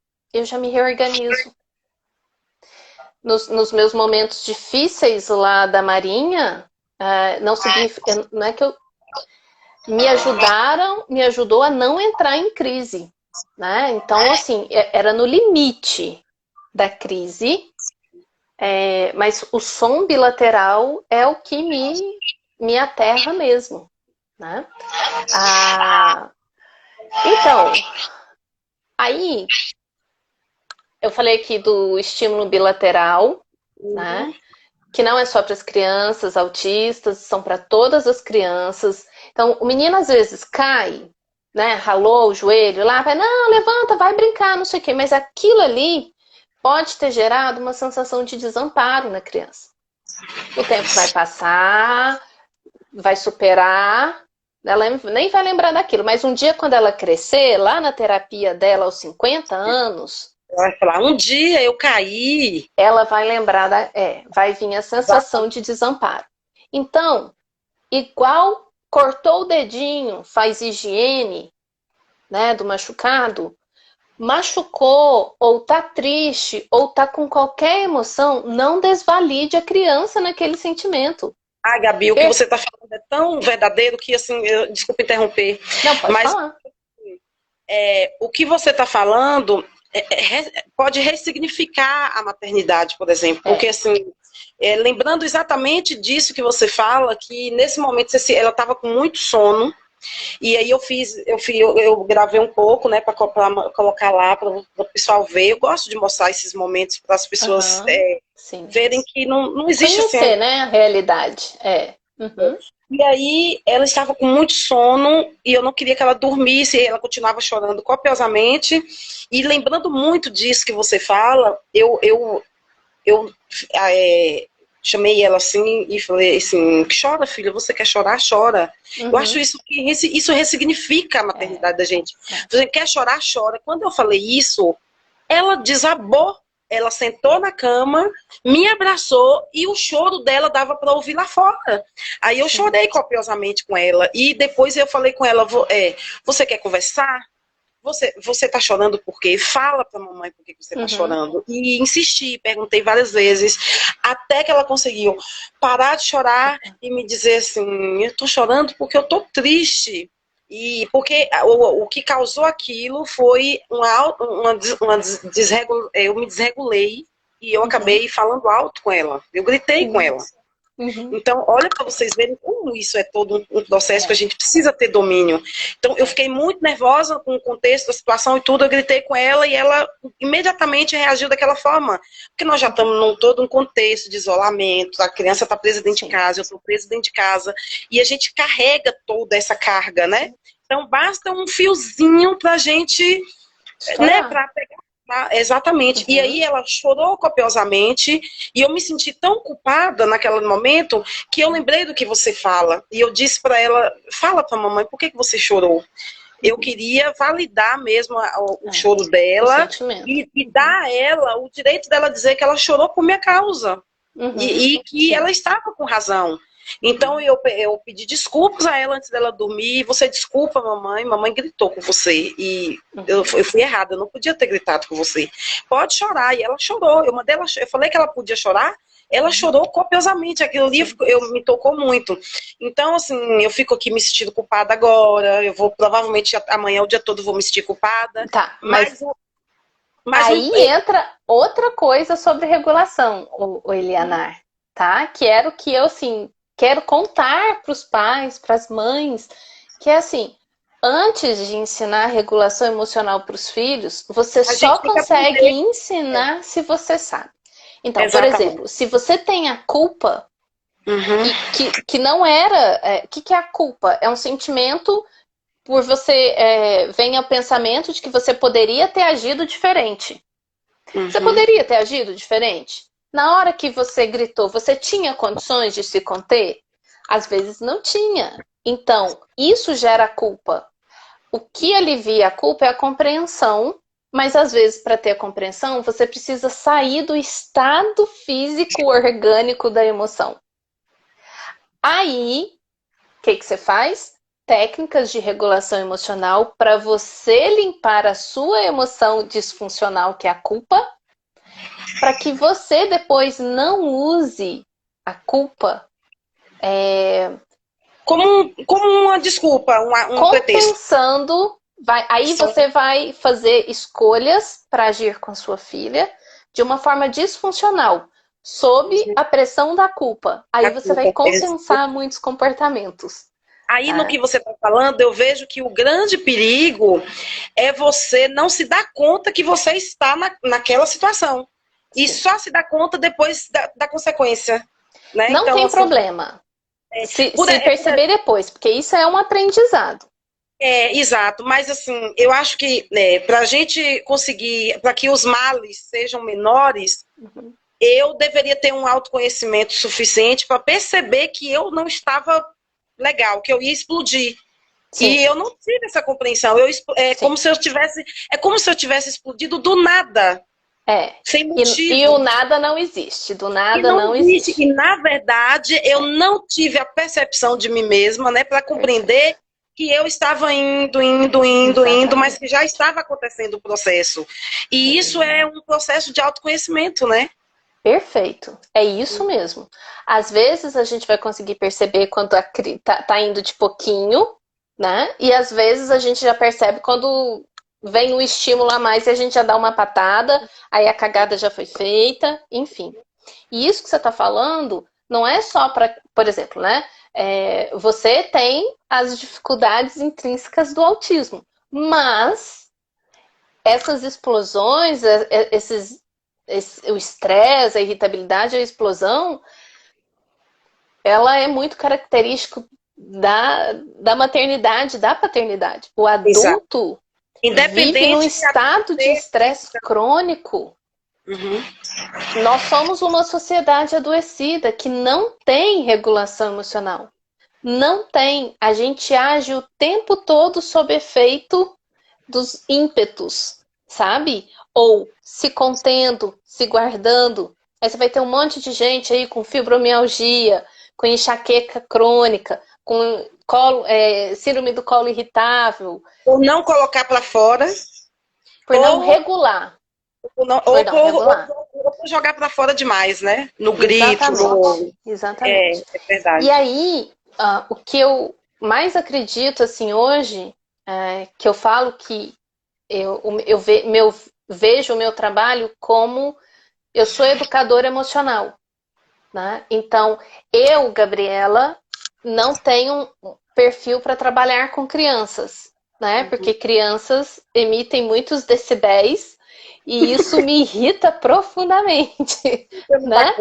B: reorganizo. Nos meus momentos difíceis lá da Marinha, não é que me ajudou a não entrar em crise, né? Então, assim, era no limite da crise, mas o som bilateral é o que me aterra mesmo, né? Então, aí eu falei aqui do estímulo bilateral, né? Que não é só para as crianças autistas, são para todas as crianças. Então, o menino às vezes cai, né? Ralou o joelho lá, vai, não, levanta, vai brincar, não sei o quê. Mas aquilo ali pode ter gerado uma sensação de desamparo na criança. O tempo vai passar, vai superar, ela nem vai lembrar daquilo. Mas um dia, quando ela crescer, lá na terapia dela aos 50 anos,
A: ela vai falar, um dia eu caí.
B: Ela vai lembrar, vai vir a sensação de desamparo. Então, igual cortou o dedinho, faz higiene, né, do machucado, machucou, ou tá triste, ou tá com qualquer emoção, não desvalide a criança naquele sentimento.
A: Ah, Gabi, o que você está falando é tão verdadeiro que, assim, desculpa interromper,
B: Não, pode
A: mas
B: falar.
A: o que você está falando pode ressignificar a maternidade, por exemplo, porque, assim, lembrando exatamente disso que você fala, que nesse momento ela estava com muito sono, e aí eu gravei um pouco, né, para colocar lá para o pessoal ver. Eu gosto de mostrar esses momentos para as pessoas verem que não existe
B: conhecer,
A: assim.
B: né, a realidade. Uhum.
A: E aí ela estava com muito sono e eu não queria que ela dormisse, e ela continuava chorando copiosamente. E lembrando muito disso que você fala, eu chamei ela assim e falei assim: chora, filha, você quer chorar? Chora.
B: Uhum.
A: Eu acho isso ressignifica a maternidade da gente. Você quer chorar? Chora. Quando eu falei isso, ela desabou. Ela sentou na cama, me abraçou e o choro dela dava para ouvir lá fora. Aí eu chorei copiosamente com ela. E depois eu falei com ela: você quer conversar? Você tá chorando por quê? Fala pra mamãe por que você tá chorando. E insisti, perguntei várias vezes, até que ela conseguiu parar de chorar e me dizer assim: eu tô chorando porque eu tô triste. E porque o que causou aquilo foi eu me desregulei e eu acabei falando alto com ela. Eu gritei com ela. Então, olha para vocês verem como isso é todo um processo que a gente precisa ter domínio. Então, eu fiquei muito nervosa com o contexto da situação e tudo, eu gritei com ela e ela imediatamente reagiu daquela forma. Porque nós já estamos num todo um contexto de isolamento, a criança está presa dentro de casa, eu estou presa dentro de casa, e a gente carrega toda essa carga, né? Então, basta um fiozinho para a gente, né, para pegar. Exatamente. E aí ela chorou copiosamente e eu me senti tão culpada naquele momento que eu lembrei do que você fala. E eu disse para ela: fala para a mamãe, por que você chorou? Eu queria validar mesmo o choro dela e dar a ela o direito dela dizer que ela chorou por minha causa. E que ela estava com razão. Então eu pedi desculpas a ela antes dela dormir. Você desculpa, mamãe gritou com você e eu fui errada, eu não podia ter gritado com você. Pode chorar. E ela chorou. Eu falei que ela podia chorar, ela chorou copiosamente. Aquilo ali me tocou muito. Então, assim, eu fico aqui me sentindo culpada agora. Eu vou, provavelmente, amanhã o dia todo vou me sentir culpada.
B: Tá,
A: mas
B: aí entra outra coisa sobre regulação, o Elianar, tá? Que era o que eu, assim, quero contar para os pais, para as mães, que é assim, antes de ensinar regulação emocional para os filhos, você só consegue ensinar se você sabe. Então, por exemplo, se você tem a culpa, que não era... O que é a culpa? É um sentimento por você... vem o pensamento de que você poderia ter agido diferente. Você poderia ter agido diferente? Na hora que você gritou, você tinha condições de se conter? Às vezes não tinha. Então, isso gera culpa. O que alivia a culpa é a compreensão, mas às vezes, para ter a compreensão, você precisa sair do estado físico orgânico da emoção. Aí, o que você faz? Técnicas de regulação emocional para você limpar a sua emoção disfuncional, que é a culpa, para que você depois não use a culpa
A: como uma desculpa, um pretexto.
B: Compensando, aí você vai fazer escolhas para agir com sua filha de uma forma disfuncional, sob a pressão da culpa. Aí você vai compensar muitos comportamentos.
A: Aí no que você está falando, eu vejo que o grande perigo é você não se dar conta que você está naquela situação. E só se dar conta depois da consequência. Né?
B: Não tem problema. Se perceber depois, porque isso é um aprendizado.
A: Exato, mas assim, eu acho que para a gente conseguir, para que os males sejam menores, eu deveria ter um autoconhecimento suficiente para perceber que eu não estava legal, que eu ia explodir. Sim. E eu não tive essa compreensão. Como se eu tivesse explodido do nada. Sem motivo.
B: E o nada não existe. Do nada não existe.
A: E na verdade, eu não tive a percepção de mim mesma, né, para compreender que eu estava indo, mas que já estava acontecendo o processo. E isso é um processo de autoconhecimento, né?
B: Perfeito. É isso mesmo. Às vezes a gente vai conseguir perceber quando tá indo de pouquinho, né? E às vezes a gente já percebe quando vem um estímulo a mais e a gente já dá uma patada, aí a cagada já foi feita, enfim. E isso que você está falando não é só para, por exemplo, né? Você tem as dificuldades intrínsecas do autismo, mas essas explosões, o estresse, a irritabilidade, a explosão, ela é muito característico da maternidade, da paternidade. O adulto vive num estado de estresse crônico.
A: Uhum.
B: Nós somos uma sociedade adoecida que não tem regulação emocional. Não tem. A gente age o tempo todo sob efeito dos ímpetos, sabe? Ou se contendo, se guardando. Aí você vai ter um monte de gente aí com fibromialgia, com enxaqueca crônica, com síndrome do colo irritável.
A: Ou não colocar para fora.
B: Por não regular.
A: Ou jogar para fora demais, né? No grito.
B: Exatamente.
A: É verdade.
B: E aí, o que eu mais acredito, assim, hoje, que eu falo que eu vejo o meu trabalho como eu sou educadora emocional, né? Então, eu, Gabriela, não tenho um perfil para trabalhar com crianças, né? Porque crianças emitem muitos decibéis e isso me irrita profundamente, né?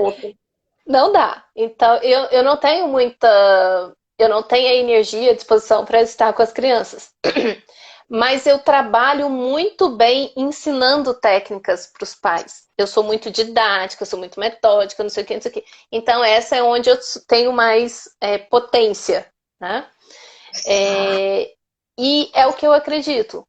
B: Não dá. Então, eu não tenho eu não tenho a energia, a disposição para estar com as crianças. Mas eu trabalho muito bem ensinando técnicas para os pais. Eu sou muito didática, eu sou muito metódica, não sei o que, não sei o que. Então, essa é onde eu tenho mais potência, né? E é o que eu acredito.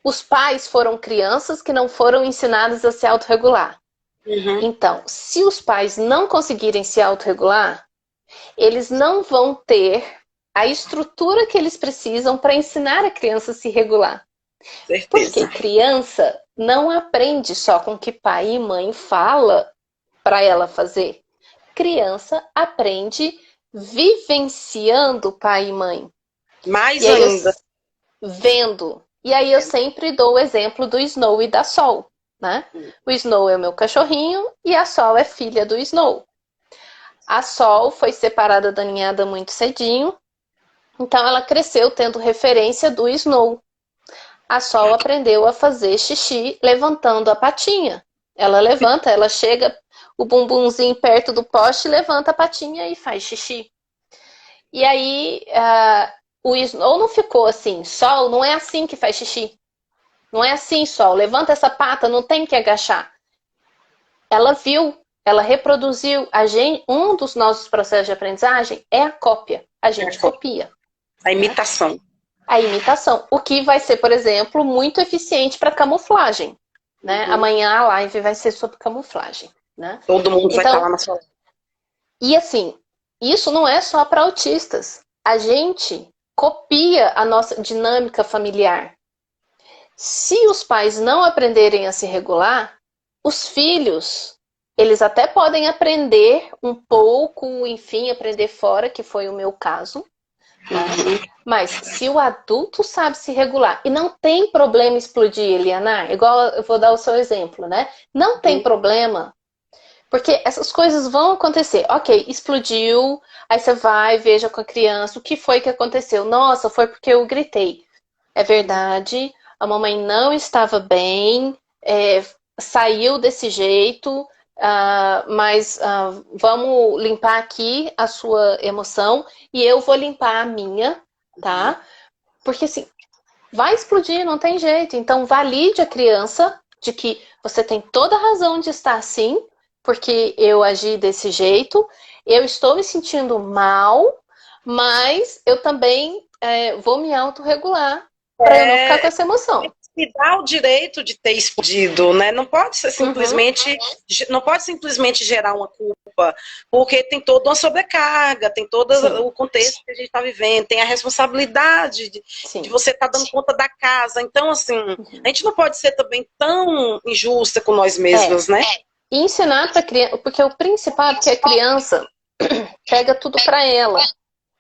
B: Os pais foram crianças que não foram ensinadas a se autorregular.
A: Uhum.
B: Então, se os pais não conseguirem se autorregular, eles não vão ter a estrutura que eles precisam para ensinar a criança a se regular.
A: Certeza.
B: Porque criança não aprende só com o que pai e mãe fala para ela fazer. Criança aprende vivenciando pai e mãe.
A: Mais ainda.
B: Vendo. E aí eu sempre dou o exemplo do Snow e da Sol, né? O Snow é o meu cachorrinho e a Sol é filha do Snow. A Sol foi separada da ninhada muito cedinho, então ela cresceu tendo referência do Snow. A Sol aprendeu a fazer xixi levantando a patinha. Ela levanta, ela chega o bumbumzinho perto do poste, levanta a patinha e faz xixi. E aí o Snow não ficou assim, Sol, não é assim que faz xixi. Não é assim, Sol, levanta essa pata, não tem que agachar. Ela viu, ela reproduziu. Um dos nossos processos de aprendizagem é a cópia. A gente copia.
A: A imitação.
B: Né? A imitação. O que vai ser, por exemplo, muito eficiente para camuflagem. Né?
A: Uhum.
B: Amanhã a live vai ser sobre camuflagem. Né?
A: Todo mundo vai estar lá na sua.
B: E assim, isso não é só para autistas. A gente copia a nossa dinâmica familiar. Se os pais não aprenderem a se regular, os filhos, eles até podem aprender um pouco, enfim, aprender fora, que foi o meu caso. Né? Mas se o adulto sabe se regular, e não tem problema explodir, Eliana, igual eu vou dar o seu exemplo, né? Não tem problema, porque essas coisas vão acontecer. Ok, explodiu, aí você vai, veja com a criança, o que foi que aconteceu? Nossa, foi porque eu gritei. É verdade, a mamãe não estava bem, saiu desse jeito, mas vamos limpar aqui a sua emoção e eu vou limpar a minha, tá? Porque assim, vai explodir, não tem jeito. Então valide a criança de que você tem toda a razão de estar assim, porque eu agi desse jeito, eu estou me sentindo mal, mas eu também vou me autorregular para eu não ficar com essa emoção.
A: Se dá o direito de ter explodido, né? Não pode ser simplesmente, não pode simplesmente gerar uma culpa, porque tem toda uma sobrecarga, tem todo o contexto que a gente está vivendo, tem a responsabilidade de você estar dando conta da casa. Então, assim, a gente não pode ser também tão injusta com nós mesmos, né?
B: E ensinar para criança, porque o principal é que a criança pega tudo para ela.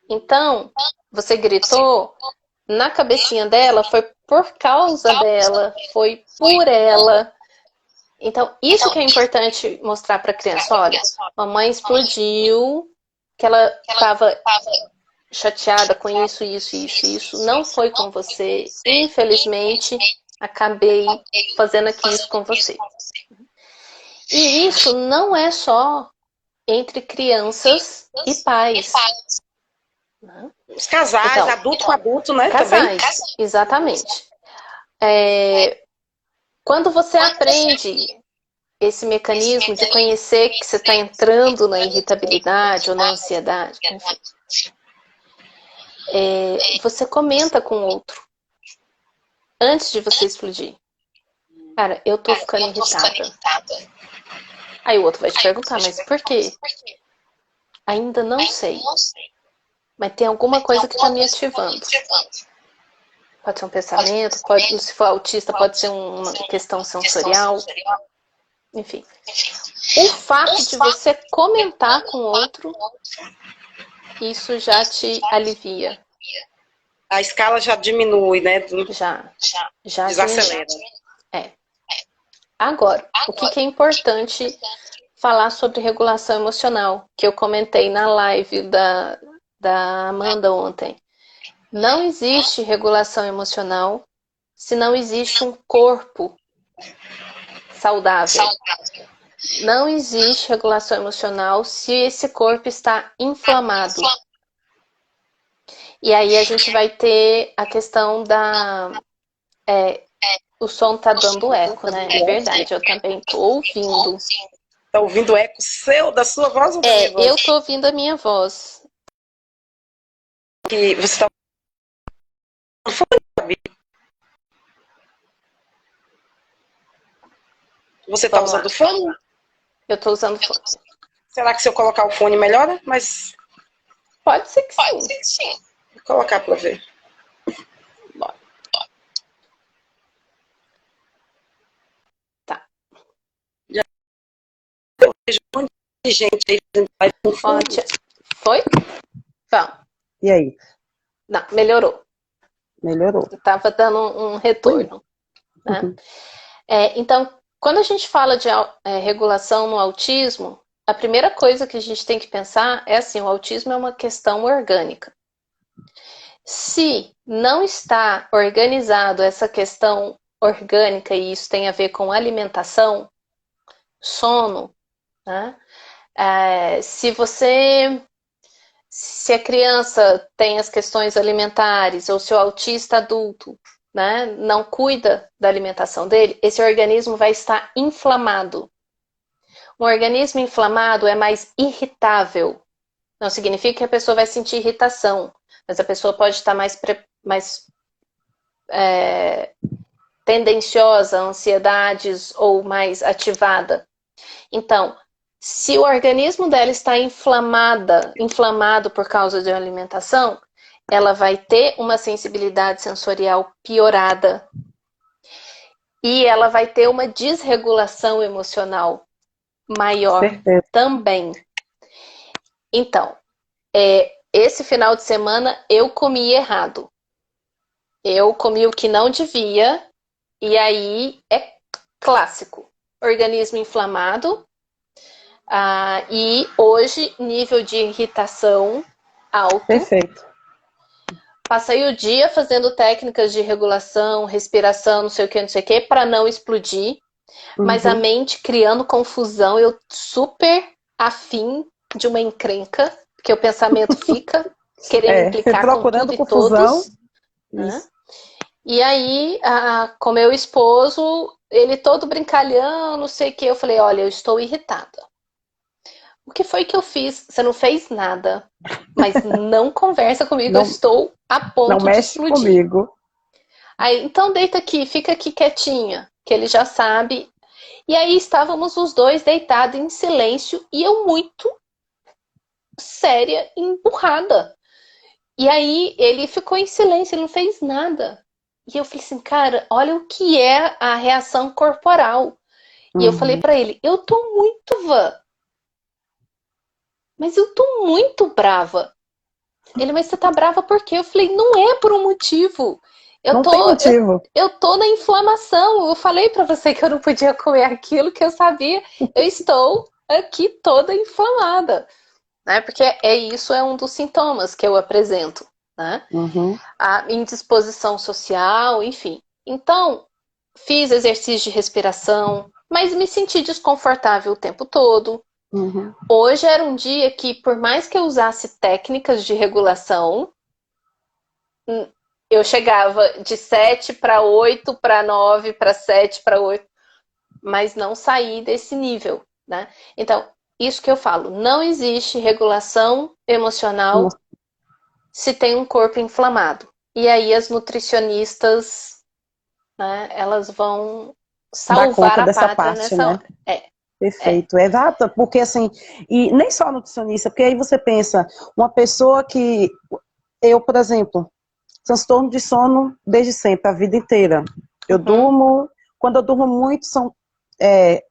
B: Então, você gritou, na cabecinha dela foi por causa dela, foi por ela. Então, isso que é importante mostrar para a criança. Olha, mamãe explodiu, que ela estava chateada com isso, isso, isso, isso. Não foi com você. Infelizmente, acabei fazendo aqui isso com você. E isso não é só entre crianças e pais.
A: Os casais,
B: Então,
A: adulto com adulto, né?
B: Casais,
A: Também.
B: exatamente. Quando você aprende esse mecanismo de conhecer que você está entrando na irritabilidade ou na ansiedade, enfim, você comenta com o outro antes de você explodir. Cara, eu tô ficando irritada. Aí o outro vai te perguntar, mas por quê? Ainda não sei. Mas tem alguma coisa que está me ativando. Pode ser um pensamento, pode, se for autista, pode ser uma questão sensorial. Enfim. O fato de você comentar com o outro, isso já te alivia.
A: A escala já diminui, né?
B: Já
A: Desacelera.
B: Diminui. Agora, o que é importante falar sobre regulação emocional, que eu comentei na live da Amanda ontem. Não existe regulação emocional se não existe um corpo saudável. Não existe regulação emocional se esse corpo está inflamado. E aí a gente vai ter a questão da... o som tá dando eco, né? É verdade, eu também tô ouvindo.
A: Tá ouvindo o eco seu, da sua voz ou da minha voz?
B: Eu tô ouvindo a minha voz.
A: Que você tá... Você tá usando fone?
B: Eu tô usando fone.
A: Será que se eu colocar o fone melhora? Mas...
B: Pode ser que sim.
A: Vou colocar pra ver.
B: Bora. Tá.
A: Eu vejo um monte de gente aí com fone.
B: Foi? Vamos.
C: E aí?
B: Não, melhorou.
C: Melhorou.
B: Estava dando um retorno. Né?
C: Uhum.
B: Então, quando a gente fala de regulação no autismo, a primeira coisa que a gente tem que pensar é assim, o autismo é uma questão orgânica. Se não está organizado essa questão orgânica, e isso tem a ver com alimentação, sono, né? Se a criança tem as questões alimentares, ou se o autista adulto, né, não cuida da alimentação dele, esse organismo vai estar inflamado. Um organismo inflamado é mais irritável. Não significa que a pessoa vai sentir irritação, mas a pessoa pode estar mais tendenciosa a ansiedades ou mais ativada. Então, se o organismo dela está inflamado por causa de alimentação, ela vai ter uma sensibilidade sensorial piorada e ela vai ter uma desregulação emocional maior também. Então, esse final de semana eu comi errado. Eu comi o que não devia e aí é clássico. Organismo inflamado. E hoje, nível de irritação alto.
C: Perfeito.
B: Passei o dia fazendo técnicas de regulação, respiração, não sei o que, para não explodir. Uhum. Mas a mente criando confusão, eu super afim de uma encrenca, porque o pensamento fica querendo implicar com tudo e todos. Né? E aí, com meu esposo, ele todo brincalhão, não sei o que, eu falei, olha, eu estou irritada. O que foi que eu fiz? Você não fez nada, mas não conversa comigo, eu estou a ponto de explodir.
C: Não mexe comigo.
B: Aí, então deita aqui, fica aqui quietinha, que ele já sabe. E aí estávamos os dois deitados em silêncio e eu muito séria, emburrada. E aí ele ficou em silêncio, ele não fez nada. E eu falei assim, cara, olha o que é a reação corporal. E eu falei pra ele, eu tô muito vã, mas eu tô muito brava. Ele, mas você tá brava por quê? Eu falei, não é por um motivo. Eu
C: Não
B: tô,
C: tem
B: eu,
C: motivo.
B: eu tô na inflamação. Eu falei pra você que eu não podia comer aquilo que eu sabia. Eu estou aqui toda inflamada, né? Porque isso é um dos sintomas que eu apresento, né?
C: Uhum,
B: A indisposição social, enfim. Então, fiz exercício de respiração, mas me senti desconfortável o tempo todo.
C: uhum.
B: Hoje era um dia que, por mais que eu usasse técnicas de regulação, eu chegava de 7 para 8, para 9, para 7, para 8, mas não saí desse nível, né? Então, isso que eu falo, não existe regulação emocional se tem um corpo inflamado. E aí as nutricionistas, né, elas vão
C: Dá
B: salvar
C: conta
B: a
C: dessa
B: pátria
C: parte,
B: nessa
C: né?
B: hora. É.
C: Perfeito, exato, porque assim, e nem só nutricionista, porque aí você pensa, uma pessoa que, eu, por exemplo, transtorno de sono desde sempre, a vida inteira. Eu
B: Uhum,
C: durmo, quando eu durmo muito, é,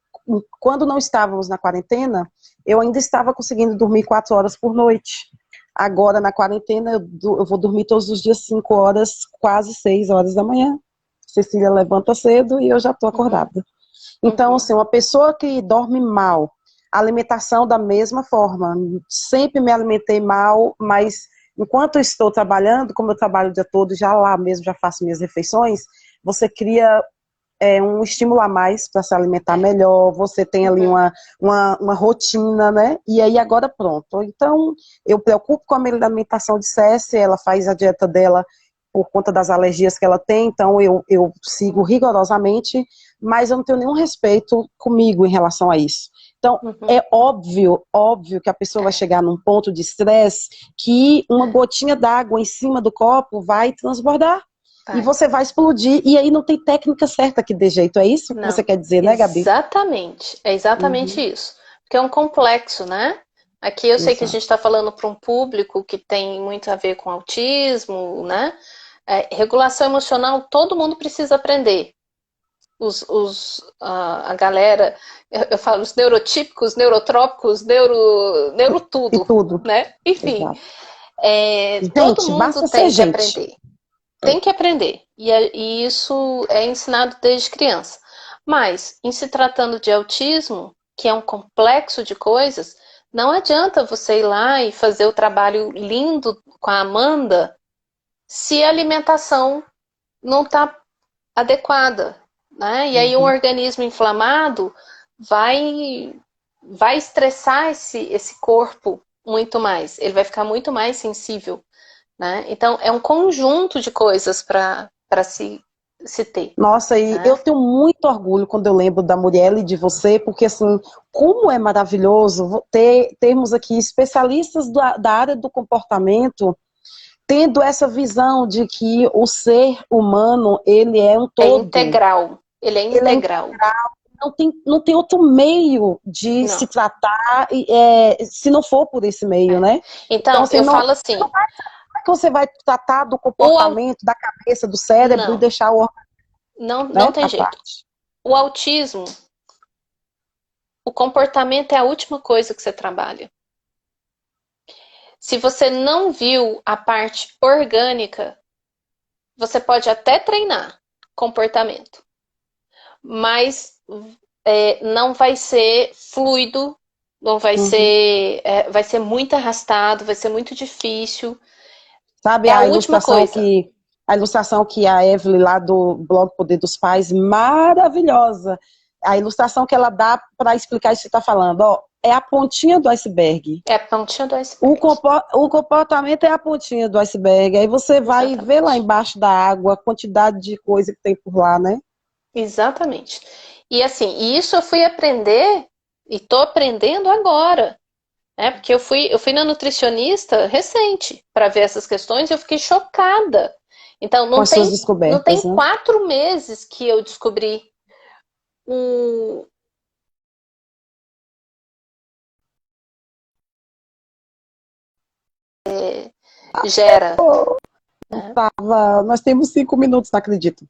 C: quando não estávamos na quarentena, eu ainda estava conseguindo dormir 4 horas por noite. Agora, na quarentena, eu vou dormir todos os dias 5 horas, quase 6 horas da manhã. Cecília levanta cedo e eu já estou
B: uhum,
C: acordada. Então,
B: uhum.
C: assim, uma pessoa que dorme mal, alimentação da mesma forma. Sempre me alimentei mal, mas enquanto eu estou trabalhando, como eu trabalho o dia todo, já lá mesmo, já faço minhas refeições, você cria um estímulo a mais para se alimentar melhor, você tem ali
B: Uhum.
C: uma rotina, né? E aí agora pronto. Então, eu preocupo com a minha alimentação de Cécia, ela faz a dieta dela por conta das alergias que ela tem, então eu sigo rigorosamente, mas eu não tenho nenhum respeito comigo em relação a isso. Então,
B: Uhum.
C: é óbvio, óbvio que a pessoa vai
B: É,
C: chegar num ponto de estresse que uma gotinha d'água em cima do copo vai transbordar. E
B: vai.
C: você vai explodir, e aí não tem técnica certa que dê jeito. É isso que você
B: Não.
C: quer dizer, né, Gabi?
B: Exatamente. É exatamente
C: Uhum,
B: isso. Porque é um complexo, né? Aqui eu sei que a gente
C: exato.
B: está falando para um público que tem muito a ver com autismo, né? Regulação emocional, todo mundo precisa aprender. A galera, eu falo os neurotípicos, neurotrópicos, neuro
C: E
B: tudo,
C: tudo.
B: né? Enfim,
C: Exato.
B: todo
C: Gente,
B: mundo
C: basta ser
B: tem que
C: gente.
B: aprender. Tem que aprender. E isso é ensinado desde criança. Mas, em se tratando de autismo, que é um complexo de coisas, não adianta você ir lá e fazer o trabalho lindo com a Amanda se a alimentação não está adequada, né? E aí um
C: Uhum.
B: organismo inflamado vai vai estressar esse corpo muito mais. Ele vai ficar muito mais sensível, né? Então é um conjunto de coisas para se ter,
C: Nossa, e eu
B: né?
C: tenho muito orgulho quando eu lembro da Muriel e de você, porque assim, como é maravilhoso termos aqui especialistas da área do comportamento, tendo essa visão de que o ser humano, ele é um
B: É
C: todo.
B: integral. Ele é
C: Ele é
B: integral.
C: não tem outro meio de
B: Não.
C: se tratar se não for por esse meio,
B: É.
C: né? Então,
B: Então,
C: assim,
B: eu
C: não,
B: falo
C: como
B: assim,
C: é que você vai tratar do
B: o au-
C: comportamento, da cabeça, do cérebro e
B: não,
C: deixar o órgão,
B: não
C: né,
B: tem
C: à
B: jeito.
C: parte?
B: O autismo, o comportamento é a última coisa que você trabalha. Se você não viu a parte orgânica, você pode até treinar comportamento, mas não vai ser fluido, não vai
C: Uhum.
B: ser, vai ser muito arrastado, vai ser muito difícil.
C: Sabe
B: É a última coisa.
C: a ilustração que a Evelyn lá do blog Poder dos Pais, maravilhosa. A ilustração que ela dá para explicar isso que você está falando, ó, é a pontinha do iceberg.
B: É a pontinha do
C: O,
B: iceberg.
C: compo- o comportamento é a pontinha do iceberg. Aí você vai ver lá
B: Exatamente.
C: embaixo da água a quantidade de coisa que tem por lá, né?
B: Exatamente. E assim, isso eu fui aprender e estou aprendendo agora. Porque eu fui na nutricionista recente para ver essas questões e eu fiquei chocada. Então,
C: Com
B: não
C: as suas
B: tem, não tem
C: descobertas, né?
B: 4 meses que eu descobri o. Gera. Né?
C: Nós temos 5 minutos, não acredito.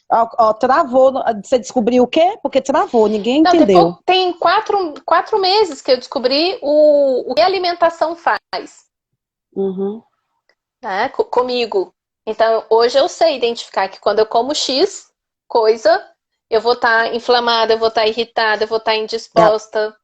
C: Ó, travou. Você descobriu o quê? Porque travou, ninguém
B: Não,
C: entendeu.
B: tem 4 meses que eu descobri o que a alimentação faz,
C: Uhum.
B: né, comigo. Então, hoje eu sei identificar que quando eu como X coisa, eu vou estar inflamada, eu vou estar irritada, eu vou estar indisposta.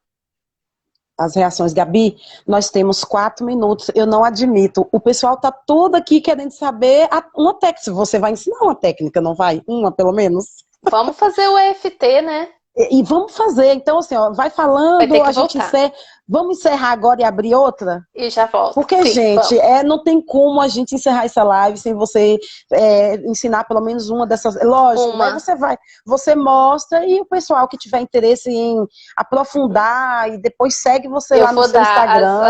C: As reações, Gabi, nós temos 4 minutos, eu não admito. O pessoal tá todo aqui querendo saber uma técnica. Você vai ensinar uma técnica, não vai? Uma, pelo menos?
B: Vamos fazer o EFT, né?
C: E vamos fazer. Então, assim, ó, vai
B: Vai
C: falando,
B: ter que
C: a gente
B: voltar.
C: encerra. Vamos encerrar agora e abrir outra?
B: E já volto.
C: Porque,
B: Sim,
C: gente,
B: vamos.
C: não tem como a gente encerrar essa live sem você ensinar pelo menos uma dessas. Lógico, né?
B: Uma.
C: Você mostra e o pessoal que tiver interesse em aprofundar e depois segue você
B: Eu
C: lá no
B: vou
C: seu
B: dar
C: Instagram.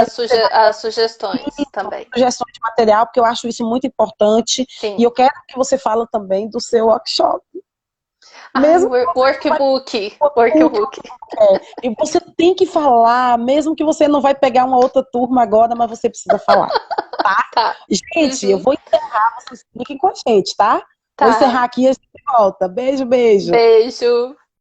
B: as sugestões também.
C: Sugestões de material, porque eu acho isso muito importante.
B: Sim.
C: E eu quero que você fale também do seu workshop.
B: Ai,
C: Mesmo
B: workbook.
C: e você tem que falar, mesmo que você não vai pegar uma outra turma agora, mas você precisa falar.
B: Tá.
C: Gente, eu vou encerrar, vocês fiquem com a gente, tá? Vou
B: Tá.
C: encerrar aqui e a gente volta. Beijo, beijo.
B: Beijo.